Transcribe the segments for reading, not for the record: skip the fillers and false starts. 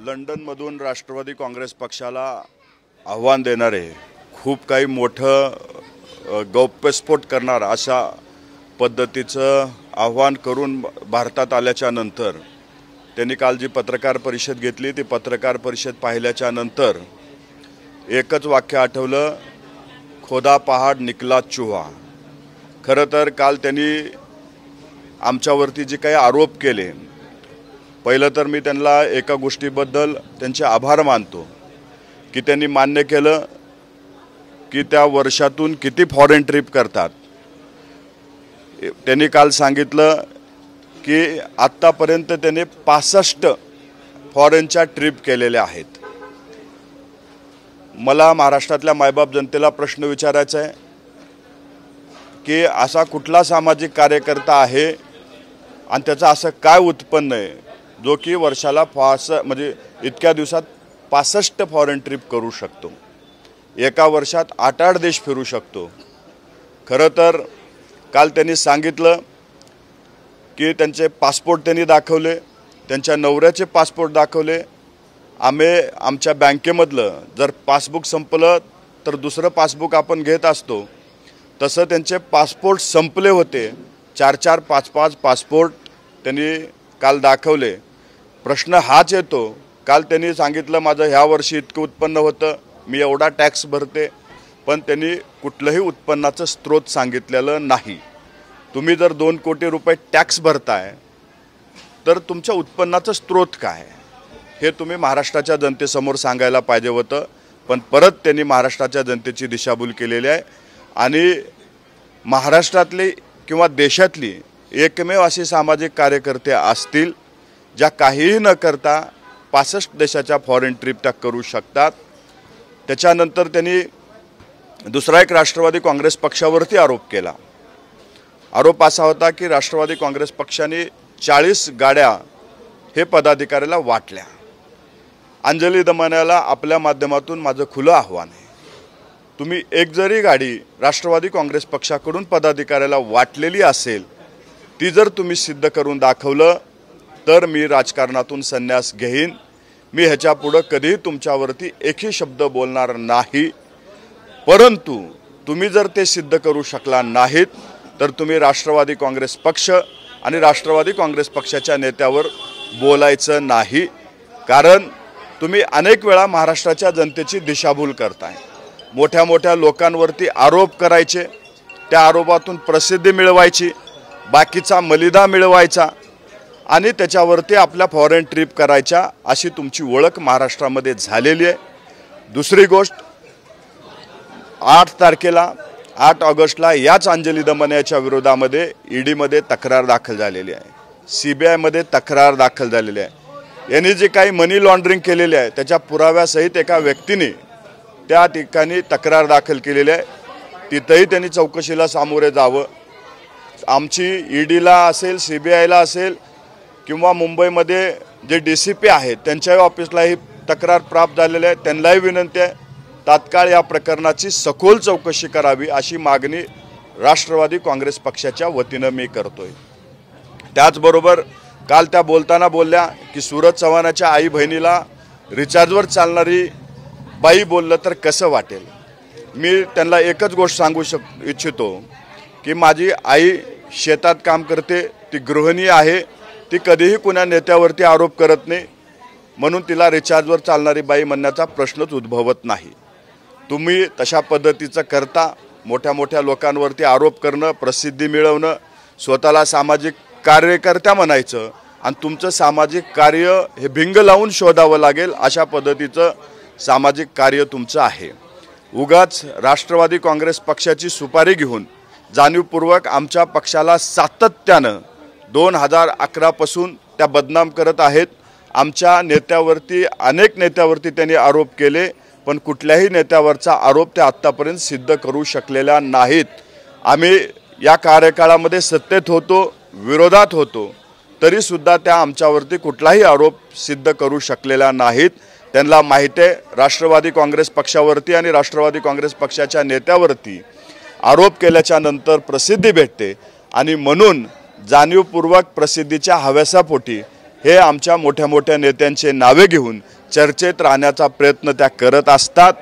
लंडनमधून राष्ट्रवादी काँग्रेस पक्षाला आव्हान देणारे खूप काही मोठं गौप्यस्फोट करणार अशा पद्धतीचं आव्हान करून भारतात आल्याच्या नंतर त्यांनी काल जी पत्रकार परिषद घेतली ती पत्रकार परिषद पाहिल्याच्या नंतर एकच वाक्य आठवलं, खोदा पहाड निकला चूहा। खरं तर काल त्यांनी आमच्यावरती जे काही आरोप केले, पहिलं तर मी त्यांना एका गोष्टीबद्दल त्यांचे आभार मानतो की त्यांनी मान्य केलं की त्या वर्षातून किती फॉरेन ट्रिप करतात। त्यांनी काल सांगितलं की आत्तापर्यंत त्यांनी 65 फॉरेनच्या ट्रिप केलेल्या आहेत। मला महाराष्ट्रातल्या मायबाप जनतेला प्रश्न विचारायचा आहे की असा कुठला सामाजिक कार्यकर्ता आहे आणि त्याचं असं काय उत्पन्न आहे जो की वर्षाला म्हणजे इतक्या दिवसात 65 फॉरेन ट्रिप करू शकतो, एका वर्षात 8-8 देश फिरू शकतो। खरं तर काल त्यांनी सांगितलं की त्यांचे पासपोर्ट त्यांनी दाखवले, त्यांच्या नवऱ्याचे पासपोर्ट दाखवले। आमच्या बँकेमधलं जर पासबुक संपलं तर दुसरं पासबुक आपण घेत असतो, तसं त्यांचे पासपोर्ट संपले होते। 4-4, 5-5 पासपोर्ट त्यांनी काल दाखवले। प्रश्न हाच येतो, काल त्यांनी सांगितलं माझं ह्या वर्षी इतकं उत्पन्न होतं, मी एवढा टॅक्स भरते, पण त्यांनी कुठलंही उत्पन्नाचं स्रोत सांगितलेलं नाही। तुम्ही जर 2 कोटी रुपये टॅक्स भरताय तर तुमच्या उत्पन्नाचं स्रोत काय हे तुम्ही महाराष्ट्राच्या जनतेसमोर सांगायला पाहिजे होतं। पण परत त्यांनी महाराष्ट्राच्या जनतेची दिशाभूल केलेली आहे आणि महाराष्ट्रातली किंवा देशातली एकमेव अशी सामाजिक कार्यकर्ते असतील ज्या काहीही न करता 65 देशाच्या फॉरेन ट्रिप त्या करू शकतात। त्याच्यानंतर त्यांनी दुसरा एक राष्ट्रवादी काँग्रेस पक्षावरती आरोप केला। आरोप असा होता की राष्ट्रवादी काँग्रेस पक्षाने 40 गाड्या हे पदाधिकाऱ्याला वाटल्या। अंजली दमानियाला आपल्या माध्यमातून माझं खुलं आव्हान आहे, तुम्ही एक जरी गाडी राष्ट्रवादी काँग्रेस पक्षाकडून पदाधिकाऱ्याला वाटलेली असेल, ती जर तुम्ही सिद्ध करून दाखवलं तर मी राजकारणातून संन्यास घेईन। मी ह्याच्यापुढे कधीही तुमच्यावरती एकही शब्द बोलणार नाही। परंतु तुम्ही जर ते सिद्ध करू शकला नाहीत तर तुम्ही राष्ट्रवादी काँग्रेस पक्ष आणि राष्ट्रवादी काँग्रेस पक्षाच्या नेत्यावर बोलायचं नाही, कारण तुम्ही अनेक वेळा महाराष्ट्राच्या जनतेची दिशाभूल करताय। मोठ्या मोठ्या लोकांवरती आरोप करायचे, त्या आरोपातून प्रसिद्धी मिळवायची, बाकीचा मलिदा मिळवायचा आणि त्याच्यावरती आपल्या फॉरेन ट्रिप करायच्या, अशी तुमची ओळख महाराष्ट्रामध्ये झालेली आहे। दुसरी गोष्ट, 8 ऑगस्टला याच अंजली दमानियाच्या विरोधामध्ये ईडीमध्ये तक्रार दाखल झालेली आहे, CBIमध्ये तक्रार दाखल झालेली आहे। यांनी जे काही मनी लॉन्ड्रिंग केलेले आहे त्याच्या पुराव्यासहित एका व्यक्तीने त्या ठिकाणी तक्रार दाखल केलेली आहे, तिथंही त्यांनी चौकशीला सामोरे जावं। आमची ईडीला असेल, CBIला असेल किंवा मुंबईमध्ये जे DCP आहेत त्यांच्याही ऑफिसलाही तक्रार प्राप्त झालेली आहे, त्यांनाही विनंती आहे तात्काळ या प्रकरणाची सखोल चौकशी करावी अशी मागणी राष्ट्रवादी काँग्रेस पक्षाच्या वतीनं मी करतोय। त्याचबरोबर काल त्या बोलताना बोलल्या की सूरज चव्हाणाच्या आई बहिणीला रिचार्जवर चालणारी बाई बोललं तर कसं वाटेल। मी त्यांना एकच गोष्ट सांगू इच्छितो की माझी आई शेतात काम करते, ती गृहिणी आहे, ती कधीही कुणा नेत्यावरती आरोप करत नाही, म्हणून तिला रिचार्जवर चालणारी बाई म्हणण्याचा प्रश्नच उद्भवत नाही। तुम्ही तशा पद्धतीचं करता, मोठ्या मोठ्या लोकांवरती आरोप करणं, प्रसिद्धी मिळवणं, स्वतःला सामाजिक कार्यकर्त्या म्हणायचं आणि तुमचं सामाजिक कार्य हे भिंग लावून शोधावं लागेल अशा पद्धतीचं सामाजिक कार्य तुमचं आहे। उगाच राष्ट्रवादी काँग्रेस पक्षाची सुपारी घेऊन जाणीवपूर्वक आमच्या पक्षाला सातत्यानं 2011 पासून त्या बदनाम करत आहेत। आमच्या नेत्यावरती, अनेक नेत्यावरती त्यांनी आरोप केले, पण कुठल्याही नेत्यावरचा आरोप ते आत्तापर्यंत सिद्ध करू शकलेल्या नाहीत। आम्ही या कार्यकाळामध्ये सत्तेत होतो, विरोधात होतो, तरीसुद्धा त्या आमच्यावरती कुठलाही आरोप सिद्ध करू शकलेल्या नाहीत। त्यांना माहिती आहे राष्ट्रवादी काँग्रेस पक्षावरती आणि राष्ट्रवादी काँग्रेस पक्षाच्या नेत्यावरती आरोप केल्याच्या नंतर प्रसिद्धी भेटते आणि म्हणून जाणीवपूर्वक प्रसिद्धीच्या हव्यासापोटी हे आमच्या मोठ्या मोठ्या नेत्यांचे नावे घेऊन चर्चेत राहण्याचा प्रयत्न त्या करत असतात।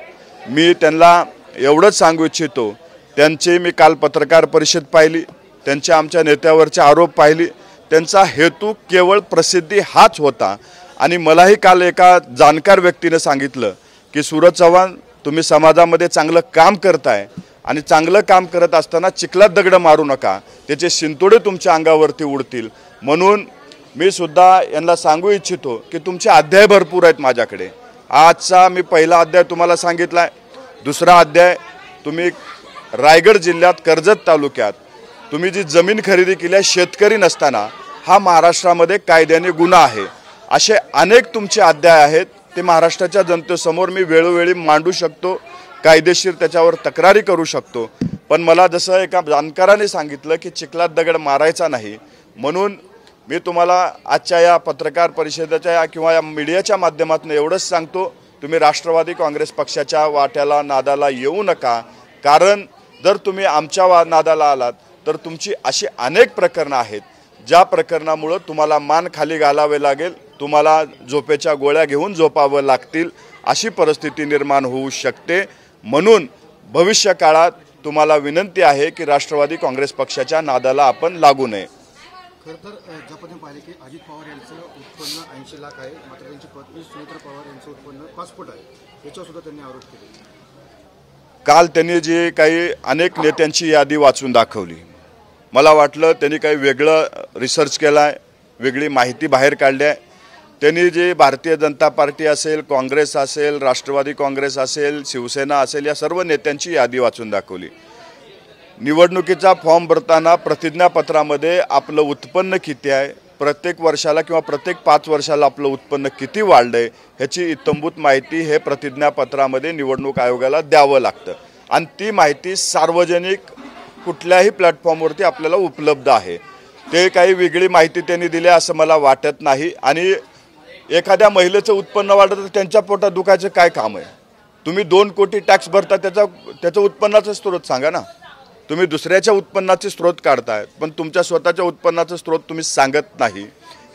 मी त्यांना एवढंच सांगू इच्छितो, त्यांची मी काल पत्रकार परिषद पाहिली, त्यांच्या आमच्या नेत्यावरचे आरोप पाहिली, त्यांचा हेतू केवळ प्रसिद्धी हाच होता। आणि मलाही काल एका जाणकार व्यक्तीने सांगितलं की सूरज चव्हाण, तुम्ही समाजामध्ये चांगलं काम करताय आणि चांगलं काम करत असताना चिखलात दगड मारू नका, त्याचे शिंतोडे तुमच्या अंगावरती उडतील। म्हणून मी सुद्धा यांना सांगू इच्छितो की तुमचे अध्याय भरपूर आहेत माझ्याकडे। आजचा मी पहिला अध्याय तुम्हाला सांगितला आहे, दुसरा अध्याय तुम्ही रायगड जिल्ह्यात कर्जत तालुक्यात तुम्ही जी जमीन खरेदी केली आहे शेतकरी नसताना, हा महाराष्ट्रामध्ये कायद्याने गुन्हा आहे, असे अनेक तुमचे अध्याय आहेत। ते महाराष्ट्राच्या जनतेसमोर मी वेळोवेळी मांडू शकतो, कायदेशीर त्याच्यावर तक्रारी करू शकतो। पण मला जसं एका जाणकाराने सांगितलं की चिखलात दगड मारायचा नाही, म्हणून मी तुम्हाला आजच्या या पत्रकार परिषदेच्या किंवा या मीडियाच्या माध्यमातून एवढंच सांगतो, तुम्ही राष्ट्रवादी काँग्रेस पक्षाच्या वाट्याला नादाला येऊ नका। कारण जर तुम्ही आमच्या नादाला आलात तर तुमची अशी अनेक प्रकरणं आहेत ज्या प्रकरणामुळे तुम्हाला मान खाली घालावे लागेल, तुम्हाला झोपेच्या गोळ्या घेऊन झोपावं लागतील, अशी परिस्थिती निर्माण होऊ शकते। म्हणून भविष्य काळात तुम्हाला विनंती आहे की राष्ट्रवादी काँग्रेस पक्षाच्या नादाला आपण लागू नये। खरं तर ज्या पद्धतीने पाहिले की अजित पवार यांचं उत्पन्न 80 लाख आहे, मात्र त्यांची पत्नी सुनेत्रा पवार यांचं उत्पन्न 5 कोटी आहे, याच्यावर सुद्धा त्यांनी आरोप केले। काल त्यांनी जी काही अनेक नेत्यांची यादी वाचून दाखवली, मला वाटलं त्यांनी काही वेगळं रिसर्च केला आहे, वेगळी माहिती बाहेर काढली आहे। त्यांनी जे भारतीय जनता पार्टी असेल, काँग्रेस असेल, राष्ट्रवादी काँग्रेस असेल, शिवसेना असेल, या सर्व नेत्यांची यादी वाचून दाखवली। निवडणुकीचा फॉर्म भरताना प्रतिज्ञापत्रामध्ये आपलं उत्पन्न किती आहे, प्रत्येक वर्षाला किंवा प्रत्येक 5 वर्षाला आपलं उत्पन्न किती वाढलंय, ह्याची इत्थंभूत माहिती हे प्रतिज्ञापत्रामध्ये निवडणूक आयोगाला द्यावं लागतं। आणि ती माहिती सार्वजनिक कुठल्याही प्लॅटफॉर्मवरती आपल्याला उपलब्ध आहे। ते काही वेगळी माहिती त्यांनी दिली असं मला वाटत नाही। आणि एखाद्या महिलेचं उत्पन्न वाढतं तर त्यांच्या पोटात दुखायचं काय काम आहे? तुम्ही 2 कोटी टॅक्स भरता, त्याचं उत्पन्नाचा स्रोत सांगा ना। तुम्ही दुसऱ्याच्या उत्पन्नाचे स्रोत काढताय, पण तुमच्या स्वतःच्या उत्पन्नाचा स्रोत तुम्ही सांगत नाही,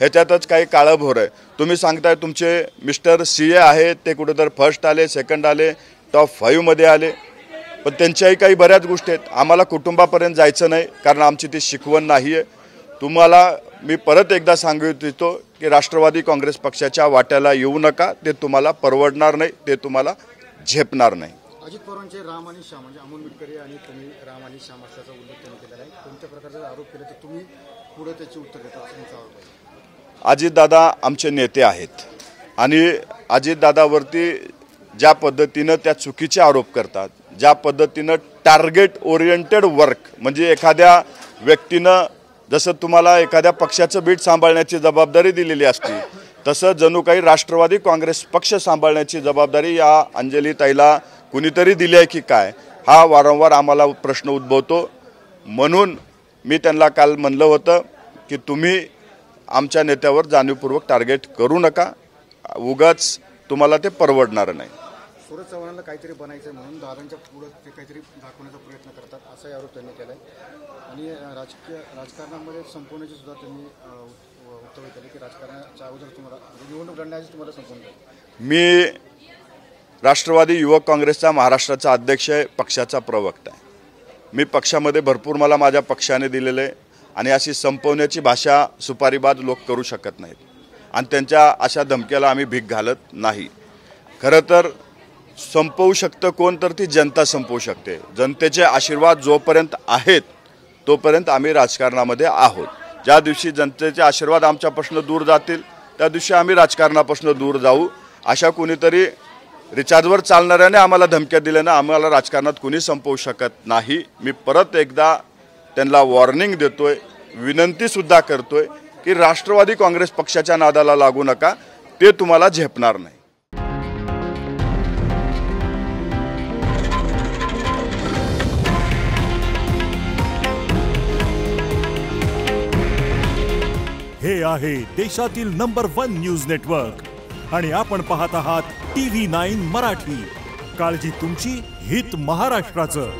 ह्याच्यातच काही काळभोर आहे। तुम्ही सांगताय तुमचे मिस्टर CA आहेत, ते कुठेतरी फर्स्ट आले, सेकंड आले, टॉप 5 मध्ये आले, पण त्यांच्याही काही बऱ्याच गोष्टी आहेत। आम्हाला कुटुंबापर्यंत जायचं नाही, कारण आमची ती शिकवण नाही आहे। तुम्हाला मी परत एकदा सांगू इच्छितो की राष्ट्रवादी काँग्रेस पक्षाच्या वाट्याला येऊ नका, ते तुम्हाला परवडणार नाही, ते तुम्हाला झेपणार नाही। अजित पवारांचे राम आणि श्याम म्हणजे अमोल मिटकरी आणि तुम्ही राम आणि श्याम असल्याचा उल्लेख त्यांनी केलेला आहे। कोणत्या प्रकारचा आरोप केले तर तुम्ही पुढे त्याचे उत्तर देता असं त्यांचा आरोप आहे। अजितदादा आमचे नेते आहेत आणि अजितदादावरती ज्या पद्धतीनं त्या चुकीचे आरोप करतात, ज्या पद्धतीनं टार्गेट ओरिएंटेड वर्क, म्हणजे एखाद्या व्यक्तीनं जसं तुम्हाला एखाद्या पक्षाचं बीट सांभाळण्याची जबाबदारी दिलेली असते, तसं जणू काही राष्ट्रवादी काँग्रेस पक्ष सांभाळण्याची जबाबदारी या अंजलीताईला कुणीतरी दिली आहे की काय, हा वारंवार आम्हाला प्रश्न उद्भवतो। म्हणून मी त्यांना काल म्हणलं होतं की तुम्ही आमच्या नेत्यावर जाणीवपूर्वक टार्गेट करू नका, उगाच तुम्हाला ते परवडणार नाही। सूरज चव्हाणांना काहीतरी बनायचं म्हणून दादांच्या पुढे ते काहीतरी दाखवण्याचा प्रयत्न करतात, असाही आरोप त्यांनी केला आहे। आणि राजकारणामध्ये संपवण्याची सुद्धा त्यांनी वक्तव्य केले की राजकारणाच्या अगोदर तुम्हाला निवडणूक लढण्याआधी तुम्हाला संपवून द्या। मी राष्ट्रवादी युवक काँग्रेसचा महाराष्ट्राचा अध्यक्ष आहे, पक्षाचा प्रवक्ता आहे। मी पक्षामध्ये भरपूर मला माझ्या पक्षाने दिलेलं आहे आणि अशी संपवण्याची भाषा सुपारीबाज लोक करू शकत नाहीत आणि त्यांच्या अशा धमक्याला आम्ही भीक घालत नाही। खरं तर संपवू शकतं कोण, तर ती जनता संपवू शकते। जनतेचे आशीर्वाद जोपर्यंत आहेत तोपर्यंत आम्ही राजकारणामध्ये आहोत। ज्या दिवशी जनतेचे आशीर्वाद आमच्यापासून दूर जातील त्या दिवशी आम्ही राजकारणापासून दूर जाऊ। अशा कुणीतरी रिचार्जवर चालणाऱ्याने आम्हाला धमक्या दिल्यानं आम्हाला राजकारणात कुणी संपवू शकत नाही। मी परत एकदा त्यांना वॉर्निंग देतोय, विनंतीसुद्धा करतोय की राष्ट्रवादी काँग्रेस पक्षाच्या नादाला लागू नका, ते तुम्हाला झेपणार नाही। हे आहे देशातील नंबर 1 न्यूज नेटवर्क आणि आपण पाहत आहात TV9 मराठी। काळजी तुमची, हित महाराष्ट्राचं।